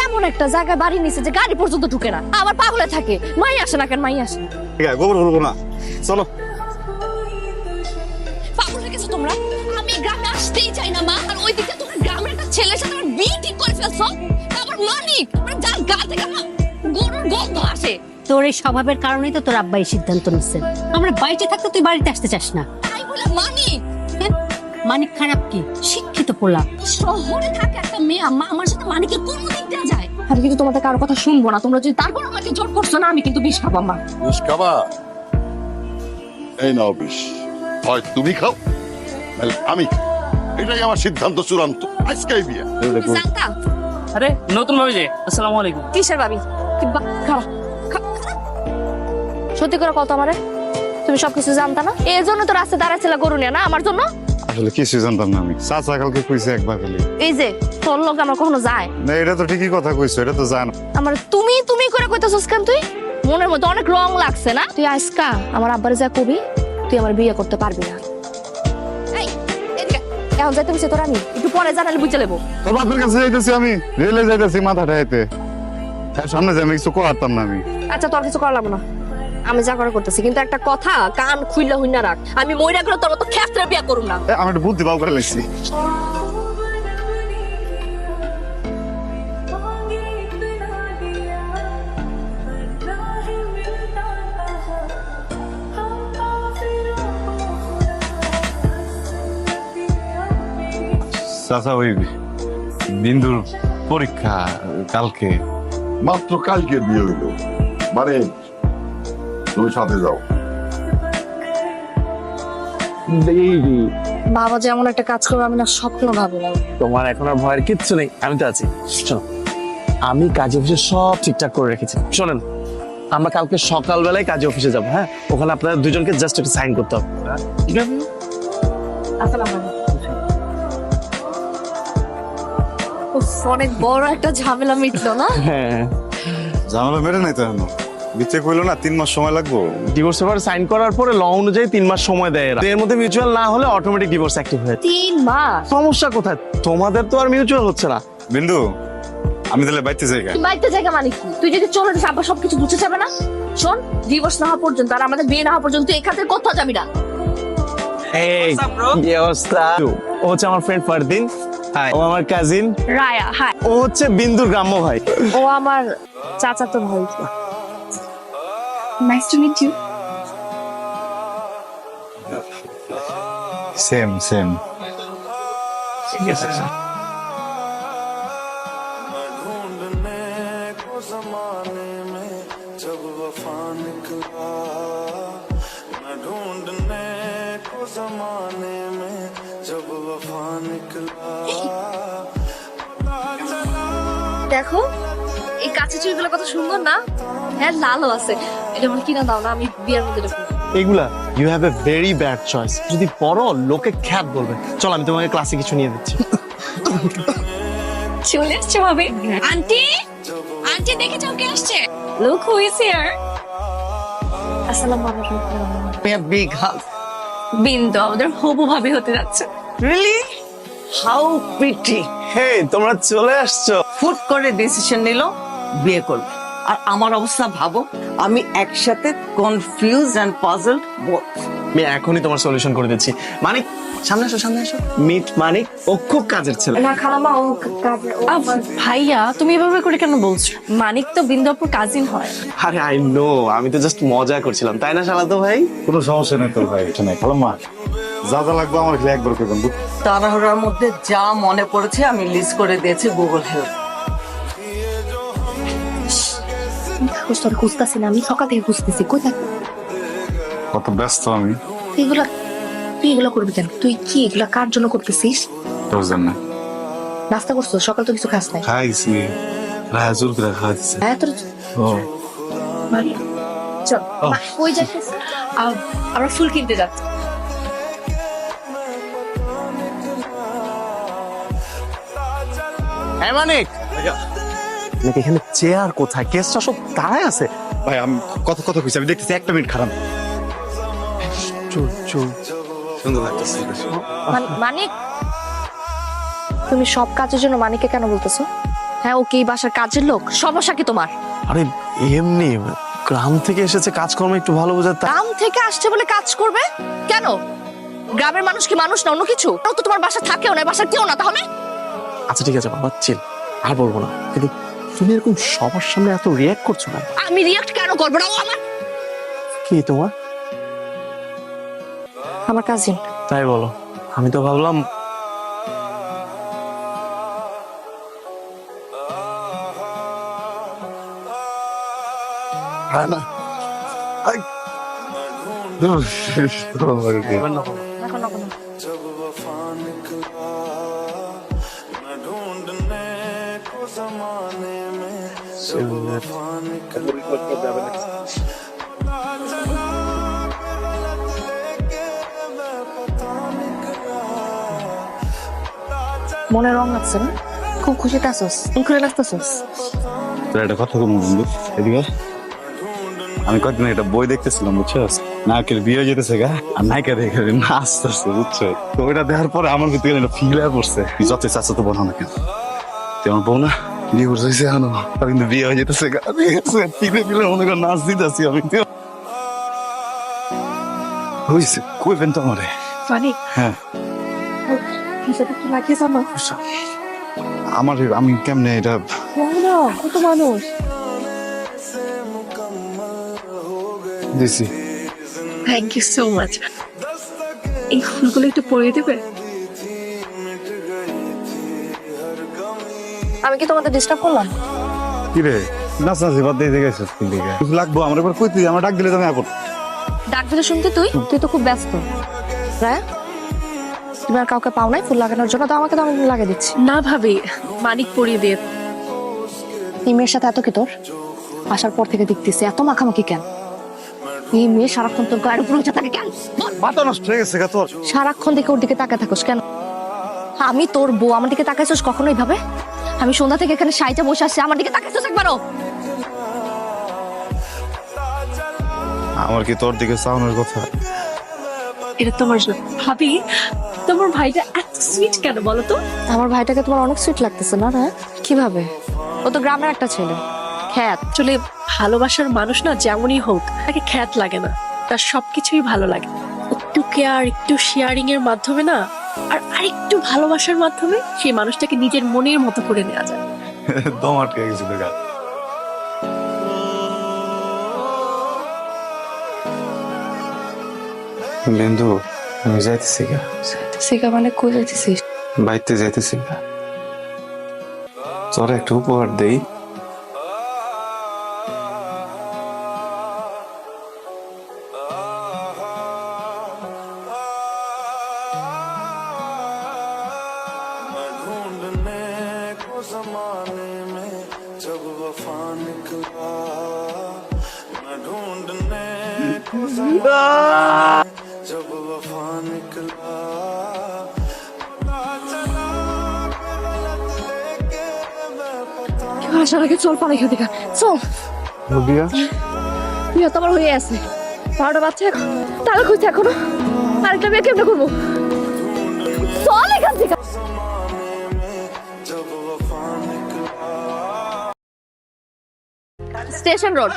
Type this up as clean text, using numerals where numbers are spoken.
এমন একটা জায়গায় বাড়ি নিছে যে গাড়ি পর্যন্ত ঢুকে না, আবার পাগলে থাকে। মাই আসে না কেন? মাই আসে না। ঠিক আছে, গোবর করবো না, চলো। পাগল হয়ে গেছো তোমরা? আমি গ্রামে আসতেই চাই না মা, আর ওই দিকে তোমরা গ্রামের একটা ছেলের সাথে আমার বিয়ে ঠিক করে ফেলছো। তারপর মানিক, মানে যার গা থেকে আমার গরুর গন্ধ আসে। তোর এই স্বভাবের কারণেই তো তোর আব্বা এই সিদ্ধান্ত নিচ্ছেন। আমরা বাড়িতে থাকতে তুই বাড়িতে আসতে চাস না। তাই বলে মানিক? মানিক খারাপ কি? শিক্ষিত পোলা। শহরে থাকে একটা মেয়ে, মা আমার সাথে মানিকের কোন দিক দিয়ে যায়? আমি কিন্তু তোমাদের কারো কথা শুনবো না। তোমরা যদি তারপর আমাকে জোর করছো না, আমি কিন্তু বিষ খাবো মা। বিষ খাবা? এই নাও বিষ, হয় তুমি খাও নাহলে আমি খাই। এটাই আমার সিদ্ধান্ত চূড়ান্ত। আজকেই বিয়ে। জানতা? আরে নতুন ভাবি যে, আসসালামু আলাইকুম। কিসের ভাবি? খারাপ। সত্যি করে কত আমারে, তুমি সবকিছু জানতা না? এই জন্য তো রাস্তায় দাঁড়াচ্ছিল গরু নিয়ে না আমার জন্য? আসলে কিছু জানতাম না আমি, চাচা কালকে কইছে একবার খালি। এই যে তোর লোক আমার কখনো যায় না, এটা তো ঠিকই কথা কইছো, এটা তো জানো। আমার তুমি তুমি করে কইতাছস কেন? তুই মনের মধ্যে অনেক রং লাগছে না? তুই আজকা আমার আব্বারে যা কবি তুই আমার বিয়ে করতে পারবি না। এই এদিকে এখন যাইতে বসে তোর, আমি একটু পরে জানালে বুঝে নেবো। তোর বাপের কাছে যাইতেছি আমি, রেলে যাইতেছি মাথা ঠাইতে। সামনে যাই আমি কিছু করতাম না আমি। আচ্ছা তোর কিছু করা লাগবে না, আমি যা করে করতেছি। কিন্তু একটা কথা কান খুইলা হইনা রাখ, আমি মইরা গেলে তোর মতো ক্ষেত্রে বিয়ে করুম না। আমি একটু বুদ্ধি বাউ করে লাগছি। চাচা ওই বিন্দুর পরীক্ষা কালকে। মাত্র কালকে বিয়ে হইল, মানে তুমি সাথে যাও। বাবা যেমন একটা কাজ করবে আমি না স্বপ্ন ভাবি না। তোমার এখন আর ভয়ের কিচ্ছু নেই, আমি তো আছি। শোনো, আমি কাজে অফিসে সব ঠিকঠাক করে রেখেছি। শোনেন, আমরা কালকে সকালবেলায় কাজে অফিসে যাবো। হ্যাঁ, ওখানে আপনাদের দুজনকে জাস্ট একটা সাইন করতে হবে। ঠিক আছে? আসসালামু আলাইকুম। অনেক বড় একটা ঝামেলা মিটলো না? হ্যাঁ, ঝামেলা মেরে নাই তো এখনো, বিচ্ছে কইলো না 3 মাস সময় লাগবো। ডিভোর্স পেপার সাইন করার পরে ল অনুযায়ী 3 মাস সময় দেয় এরা। এর মধ্যে মিউচুয়াল না হলে অটোমেটিক ডিভোর্স অ্যাক্টিভ হয়। 3 মাস? সমস্যা কোথায়? তোমাদের তো আর মিউচুয়াল হচ্ছে না। বিন্দু, আমি তাহলে বাইতে যাই। তুই বাড়িতে জায়গা মানে কি? তুই যদি চলে যাস আব্বা সবকিছু বুঝে যাবে না? শোন, ডিভোর্স না হওয়া পর্যন্ত আর আমাদের বিয়ে না হওয়া পর্যন্ত তুই এখান থেকে কোথাও যাবি না। এই কি অবস্থা? ও হচ্ছে আমার ফ্রেন্ড ফারদিন। হাই। ও আমার কাজিন রায়া। হাই। ও হচ্ছে বিন্দুর গ্রাম্য ভাই। ও আমার চাচাতো ভাই। Nice to meet you. Same same. ঠিক আছে। দেখো এই কাছে চুড়িগুলো কত সুন্দর না? হ্যাঁ, লালও আছে। এটা আমার কিনা দাও না, আমি বিয়ের মধ্যে রাখবো। এগুলা you have a very bad choice. যদি পড়ো লোকে খ্যাত বলবে। চল আমি তোমাকে ক্লাসে কিছু নিয়ে দিচ্ছি। চলে আসছে ভাবি। আন্টি, আন্টি দেখে যাও কে আসছে। Look who is here. আসসালামু আলাইকুম। বিগ হাগ। বিন্দু আমাদের হবু ভাবি হতে যাচ্ছে। রিয়েলি? How pretty. হে, তোমরা চলে আসছো। ফুট করে ডিসিশন নিল বিয়ে করবে। আর আমার অবস্থা ভাবো, আমি একসাথে কনফিউজ এন্ড পাজলড বোথ। আমি এখনই তোমার সলিউশন করে দিচ্ছি। মানিক, সামনে আসো, সামনে আসো। মিট মানিক, ও খুব কাজের ছেলে। না খালামা, ও কাজে। ভাইয়া তুমি এভাবে করে কেন বলছো? মানিক তো বিন্দুপুর কাজিন হয়। আরে আই নো, আমি তো জাস্ট মজা করছিলাম, তাই না শালাতো ভাই? কোনো সমস্যা নেই তোর ভাই, এটা নাই। ভালো মা, যা যা লাগবে আমার খালি একবার করবেন। তাড়াহুড়ার মধ্যে যা মনে পড়েছে আমি লিস্ট করে দিয়েছি গুগল হেল্প। তোর খুঁজতেছি না, আমি সকাল থেকে খুঁজতেছি। কই থাক? কত ব্যস্ত আমি। তুই এগুলো করবি কেন? তুই কি এগুলা কার জন্য করতেছিস? তোর জন্য। নাস্তা করছো? সকাল তো কিছু খাস নাই। খাইছি, রাজুল করে খাইছি। হ্যাঁ তোর ও চল ওই যাচ্ছিস। আমরা ফুল কিনতে যাচ্ছি। হ্যাঁ মানিক, নাকি এখানে চেয়ার কোথায়? কেসটা সব দাঁড়ায় আছে। ভাই আমি কত কত কইছি, আমি দেখতেছি 1 মিনিট খারাপ। চল চল। সুন্দর লাগতেছে। মানিক, তুমি সব কাজের জন্য মানিককে কেন বলতেছো? হ্যাঁ, ও কি এই বাসার কাজের লোক? সমস্যা কি তোমার? আরে এমনি গ্রাম থেকে এসেছে, কাজকর্ম একটু ভালো বোঝার গ্রাম থেকে আসছে বলে কাজ করবে কেন? গ্রামের মানুষ কি মানুষ না অন্য কিছু? ও তো তোমার বাসা থাকেও না, বাসার কেউ না তাহলে। আচ্ছা ঠিক আছে বাবা, চিল, আর বলবো না। কিন্তু তুমি এরকম সবার সামনে এত রিয়াক্ট করছো না। আমি রিয়াক্ট কেন করবো না? ও কি তোমার? আমার কাজিন। তাই বলো? আমি তো ভাবলাম না আই দোষ তোমার কি? মনে রং লাগছে না? খুব খুশিতে আসোস, করে লাগতেছোস। তোর একটা কথা বলবো বন্ধু, এদিকে আমি কয়েকদিন একটা বই দেখতেছিলাম বুঝছো, নায়কের বিয়ে হয়ে যেতেছে গা আর নায়িকা দেখে নাচতেছে বুঝছো। তো ওইটা দেখার পরে আমার ভিতরে একটা ফিল হয়ে পড়ছে, যত চাচ্ছ তো বলো না কেন, তুই আমার বউ না, বিয়ে করছে এখনো, আর কিন্তু বিয়ে হয়ে যেতেছে গা, ফিলে ফিলে মনে করে নাচ দিতেছি আমি। হয়েছে কইবেন তো আমারে? ফানি হ্যাঁ লাগিয়ে জানো আমার, আমি কেমনে এটা কত মানুষ দিছি। Thank you so much. এই ফুলগুলো একটু পরিয়ে দেবে? আমি কি তোমাদের ডিস্টার্ব করলাম? কি রে নাচনাচি বাদ দিয়ে গেছিস কোন দিকে? কিছু লাগবো আমার এবার কই, তুই আমার ডাক দিলে তো আমি এখন ডাক দিলে শুনতে তুই তো খুব ব্যস্ত। রায়, তুমি আর কাউকে পাও নাই ফুল লাগানোর জন্য? তো আমাকে তো আমি লাগিয়ে দিচ্ছি। না ভাবি, মানিক পরিয়ে দিয়ে। এই মেয়ের সাথে এত কি তোর? আসার পর থেকে দেখতেছি এত মাখামাখি কেন? এই মেয়ে সারাক্ষণ তোর গায়ের উপর উঠে থাকে কেন? বল। মাথা নষ্ট হয়ে গেছে গা তোর। সারাক্ষণ দেখে ওর দিকে তাকায় থাকোস কেন? আমি তোর বউ, আমার দিকে তাকাইছিস কখনো এইভাবে? আমি সন্ধ্যা থেকে এখানে সাইটে বসে আছি, আমার দিকে তাকাইছিস একবারও? আমার কি তোর দিকে চাওয়ানোর কথা? এটা তোমার জন্য। ভাবি, তোমার ভাইটা এত সুইট কেন বলো তো? আমার ভাইটাকে তোমার অনেক সুইট লাগতেছে না? হ্যাঁ, কিভাবে? ও তো গ্রামের একটা ছেলে, খ্যাত। আসলে ভালোবাসার মানুষ না যেমনই হোক, তাকে খ্যাত লাগে না, তার সবকিছুই ভালো লাগে। একটু কেয়ার, একটু শেয়ারিং এর মাধ্যমে না, আর আরেকটু ভালোবাসার মাধ্যমে সেই মানুষটাকে নিজের মনের মতো করে নেওয়া যায়। দম আটকে গেছে তো গা। বিন্দু, আমি যাইতেছি গা, সিকা মানে কই যাইতেছিস? বাইতে যাইতেছি গা। তোর একটা উপহার দেই। আসার আগে চল পালাই খেতে, চল। বিয়া বিয়ে তো আমার হয়ে আছে, 12টা বাচ্চা, তাহলে খুঁজছে এখনো আরেকটা বিয়ে কেমনে করবো? চল এখান থেকে। Station road.